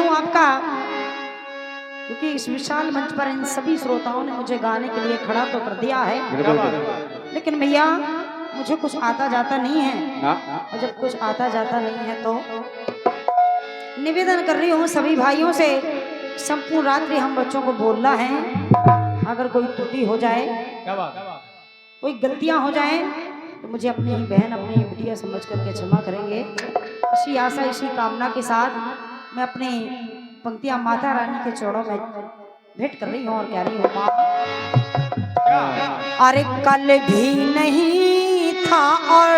हूँ आपका, क्योंकि इस विशाल मंच पर इन सभी श्रोताओं ने मुझे गाने के लिए खड़ा तो कर दिया है, लेकिन भैया मुझे कुछ आता जाता नहीं है। और जब कुछ आता जाता नहीं है तो निवेदन कर रही हूँ सभी भाइयों से, संपूर्ण रात्रि हम बच्चों को बोलना है, अगर कोई त्रुटि हो जाए, कोई गलतियां हो जाए तो मुझे अपनी ही बहन, अपनी ही बिटिया समझ करके क्षमा करेंगे। इसी आशा, इसी कामना के साथ मैं अपनी पंक्तियां माता रानी के चरणों में भेंट कर रही हूँ और कह रही हूँ, माँ अरे कल भी नहीं था और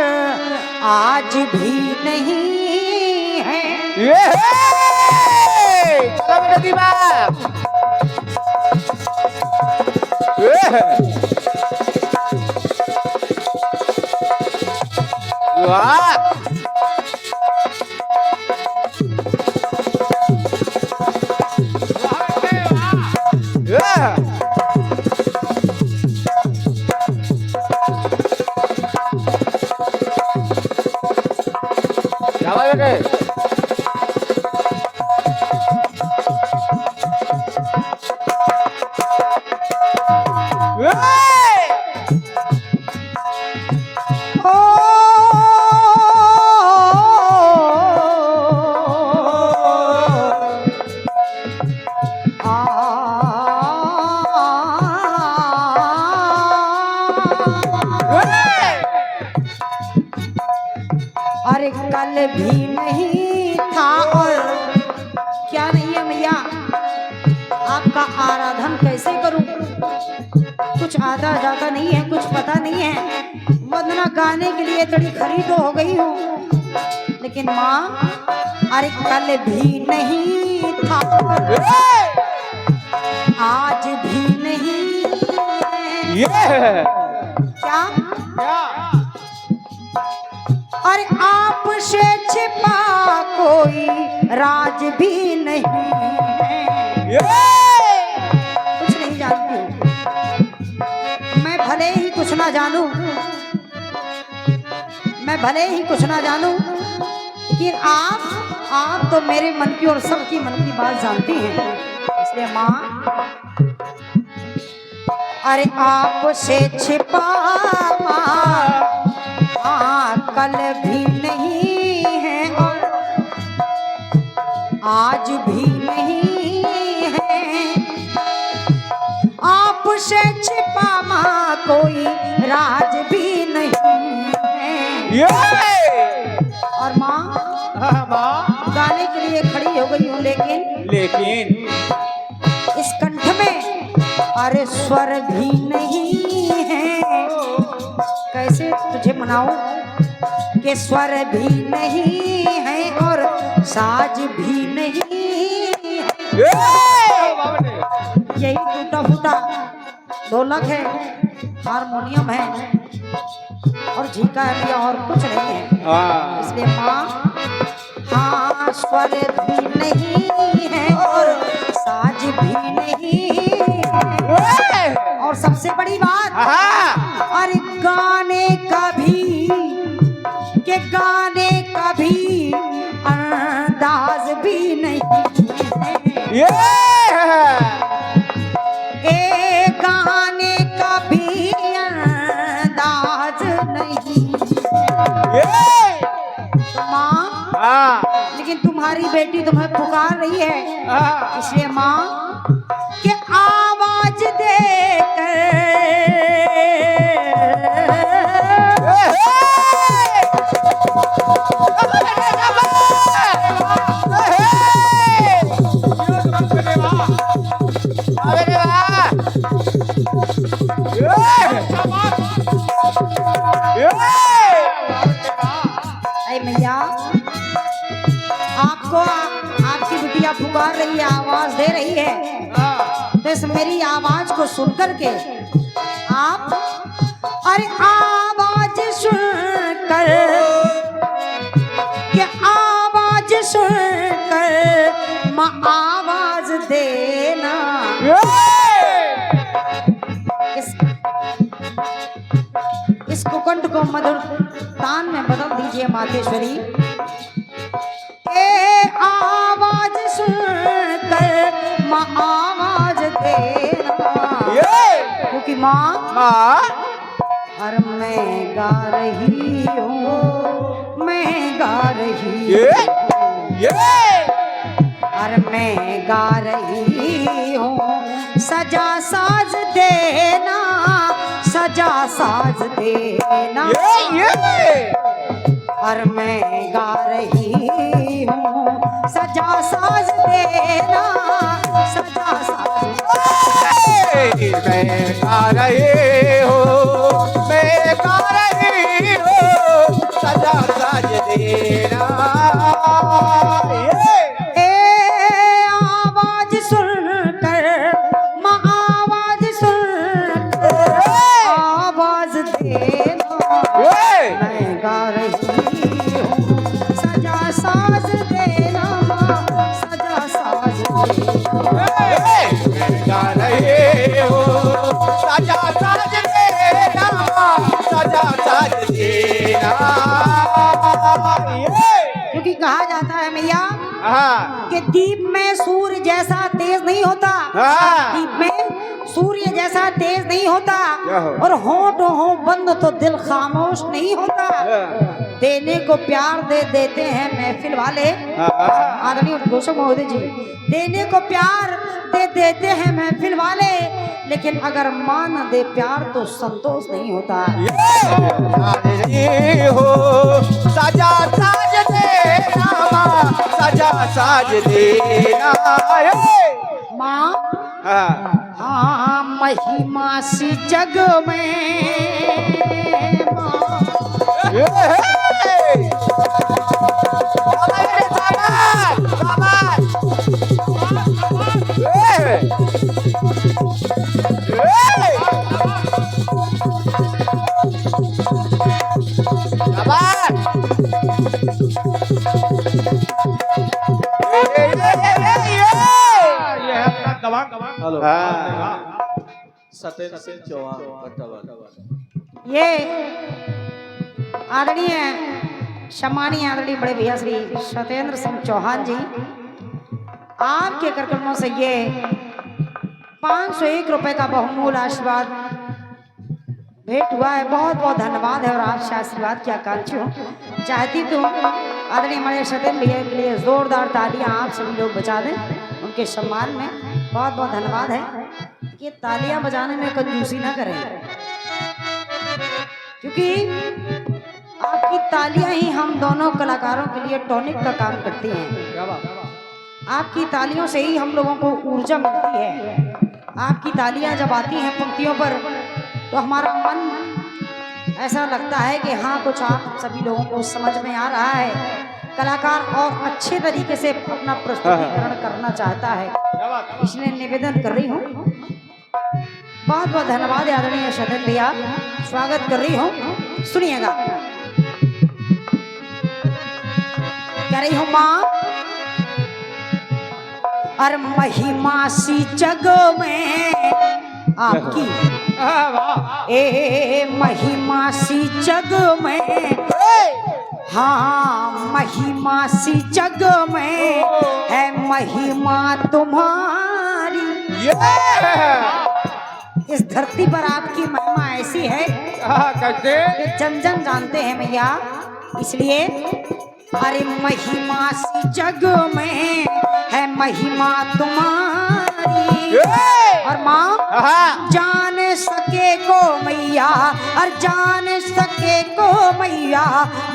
आज भी नहीं है, अरे कल भी नहीं था और क्या नहीं है मैया, आपका आराधन कैसे करूं, कुछ आता जाता नहीं है, कुछ पता नहीं है। वंदना गाने के लिए थोड़ी खरीद तो हो गई हूँ, लेकिन माँ अरे कल भी नहीं था आज भी नहीं है। क्या अरे आपसे छिपा कोई राज भी नहीं है। कुछ नहीं जानती हूँ मैं, भले ही कुछ ना जानूं, मैं भले ही कुछ ना जानूं, लेकिन आप तो मेरे मन की और सबकी मन की बात जानती हैं। इसलिए माँ अरे आपसे छिपा कल भी नहीं है और आज भी नहीं है, आपसे छिपा माँ कोई राज भी नहीं है। और माँ गाने के लिए खड़ी हो गई हूँ, लेकिन इस कंठ में अरे स्वर भी नहीं है। कैसे तुझे मनाऊं कि स्वर भी नहीं है और साज भी नहीं है। यही टूटा फूटा ढोलक है, हारमोनियम है और झीका है भैया, और कुछ नहीं है। इसलिए माँ हाँ स्वर भी नहीं है और साज भी नहीं है, और सबसे बड़ी बात अरे गाने का भी अंदाज भी नहीं है। गाने का भी अंदाज नहीं है। माँ लेकिन तुम्हारी बेटी तुम्हें पुकार रही है, इसलिए माँ कि आवाज देकर मैया आपको आपकी बिटिया पुकार रही है, आवाज दे रही है, तो इस मेरी आवाज को सुन करके आप अरे आवाज सुनकर के आवाज सुनकर माँ आवाज देना। इस कुकंठ को मधुर तान में बदल दीजिए मातेश्वरी। आवाज सुन क्योंकि माँ और मैं गा रही हूँ, मैं गा रही और मैं गा रही हूँ, सजा साज देना, सजा साज देना। और मैं गा रही हूँ, सजा साज देना, सजा साज। मैं गा रही हूँ, मैं गा रही हूँ, सजा साज देना। आवाज सुनकर माँ, आवाज सुनकर आवाज देना। मैं गा रही हूँ, सजा साज देना, सजा साज देना। मैं गा रही हूँ, सजा साज देना, सजा साज देना। क्योंकि कहा जाता है मैया कि दीप में सूर्य जैसा तेज नहीं होता, दीप में सूर्य जैसा तेज नहीं होता, और होंठ हो बंद तो दिल खामोश नहीं होता। देने को प्यार दे देते हैं महफिल वाले, आदरणीय घोषक महोदय जी, देने को प्यार दे देते हैं महफिल वाले, लेकिन अगर मां न दे प्यार तो संतोष नहीं होता। सजा साज देना, सजा साज देना। माँ हाँ महिमा सी जग में सत्येंद्र सिंह चौहान। ये आदरणीय सम्मानीय आदरणीय बड़े भैया श्री सत्येंद्र सिंह चौहान जी, आपके कार्यक्रमों से ये 501 रुपए का बहुमूल्य आशीर्वाद भेंट हुआ है। बहुत बहुत धन्यवाद है और आपसे आशीर्वाद की आकांक्षी हूँ। चाहती तो आदरणीय हमारे सत्येंद्र भैया के लिए जोरदार तालियां आप सभी लोग बजा दें उनके सम्मान में। बहुत बहुत धन्यवाद है। ये तालियां बजाने में कंजूसी ना करें, क्योंकि आपकी तालियां ही हम दोनों कलाकारों के लिए टॉनिक का काम करती हैं। आपकी तालियों से ही हम लोगों को ऊर्जा मिलती है। आपकी तालियां जब आती हैं पंक्तियों पर तो हमारा मन ऐसा लगता है कि हाँ कुछ आप सभी लोगों को समझ में आ रहा है। कलाकार और अच्छे तरीके से अपना प्रस्तुतिकरण करना चाहता है, इसलिए निवेदन कर रही हूँ। बहुत बहुत धन्यवाद आदरणीय सत्येंद्र भैया, स्वागत कर रही हूँ। सुनिएगा, कह रही हूँ माँ और महिमा सी जग में आपकी, ए महिमा सी जग में, हाँ महिमा सी जग में है महिमा तुम्हारी। इस धरती पर आपकी महिमा ऐसी है कि जन जन जानते हैं मैया, इसलिए अरे महिमा सी जग में है महिमा तुम्हारी। और माँ जान सके को मैया, और जान सके को मैया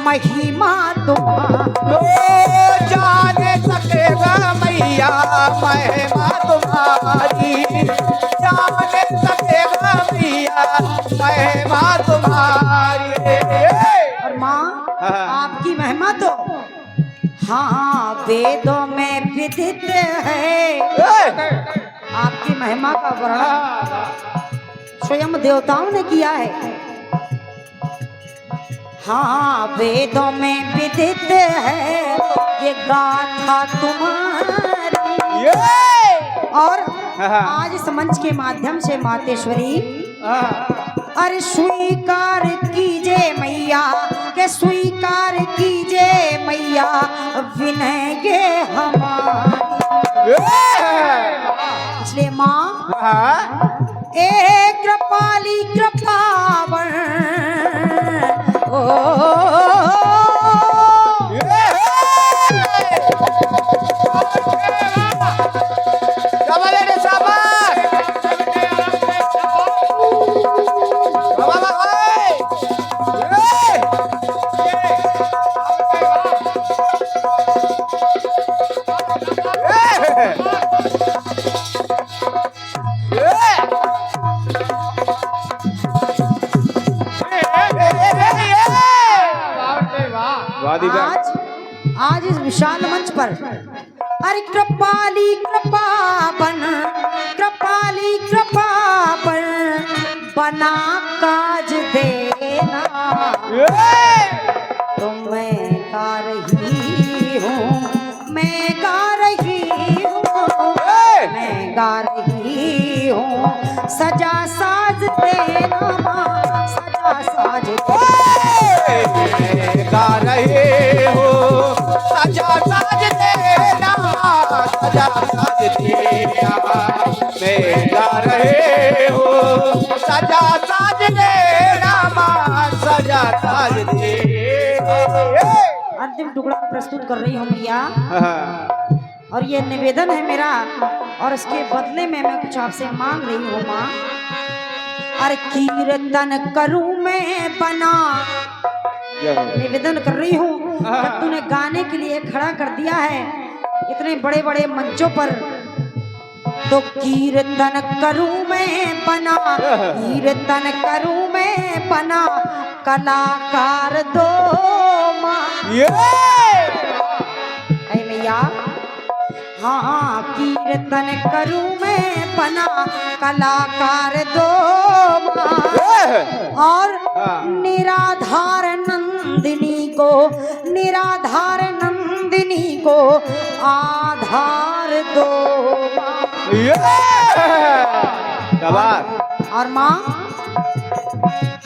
महिमा तुम्हारी। जान सकेगा मैया महिमा तुम्हारी, जान सकेगा मैया महिमा तुम्हारी। और माँ आपकी महिमा तो हाँ वेदों में विदित है। आपकी महिमा का वर्णन स्वयं देवताओं ने किया है। हाँ वेदों में विदित है ये गाथा तुम्हारी। और आज इस मंच के माध्यम से मातेश्वरी अरे स्वीकार कीजिए मैया, के स्वीकार कीजिए मैया विनय के हमारे। इसलिए माँ ए कृपाली कृपावन ओ आज इस विशाल मंच पर अरे कृपाली कृपावन कृपाली कृपावन बना काज देना तो मैं गा रही हूँ मैं गा रही हूँ मैं गा रही हूँ सजा साज देना सजा साज गा रहे हो सजा साज देना सजा साज देना मैं गा रहे हो सजा साज देना सजा साज देना। अंतिम टुकड़ा प्रस्तुत कर रही हूँ भैया और ये निवेदन है मेरा और इसके बदले में मैं कुछ आपसे मांग रही हूँ माँ। अरे कीर्तन करूँ मैं बना निवेदन कर रही हूँ जब तूने गाने के लिए खड़ा कर दिया है इतने बड़े बड़े मंचों पर तो कीर्तन करूँ मैं बना कीर्तन करूँ मैं बना कलाकार दो माँ मैया हाँ कीर्तन करूँ मैं बना कलाकार दो माँ और निराधार नंदिनी को आधार दो और माँ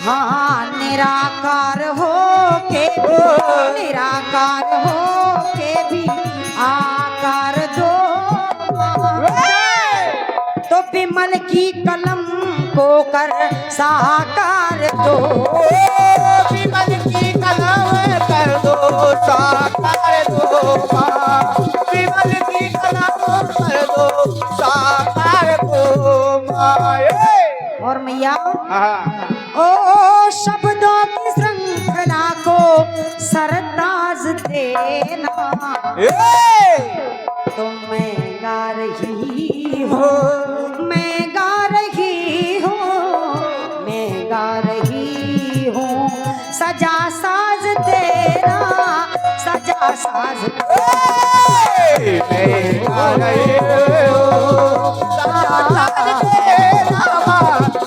हाँ निराकार हो के भी आकार दो तो विमल की कलम को कर साकार दो विमल की कलम कर दो साकार दो विमल की कलम कर दो साकार दो माए और मैया ओ शब्दों की श्रृंखला को सरताज देना तो मैं गा रही हूँ मैं गा रही हूँ मैं गा रही हूँ सजा साज देना सजा साज मैं गा रही हूँ सजा साज देना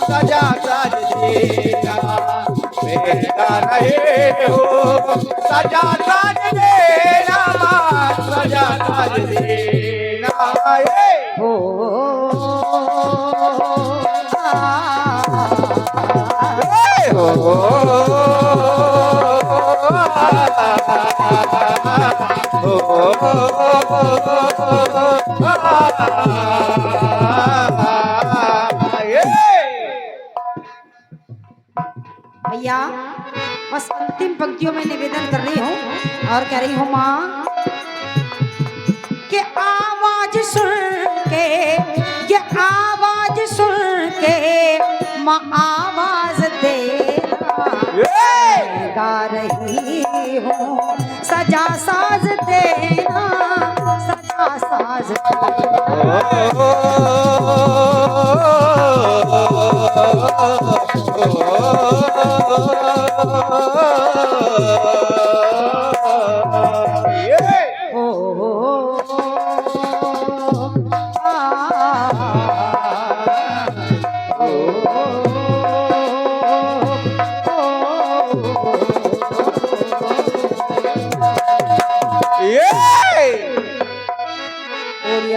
सजा साज देना मैं गा रही हूँ सजा साज देना सजा साज देना भैया बस अंतिम पंक्तियों में निवेदन कर रही हूँ और कह रही हूँ माँ कि आवाज सुन के ये आवाज सुन के माँ आवाज देना गा रही हूँ सजा साज देना सजा साज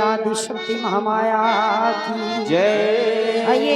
आदि शक्ति महामाया की जय।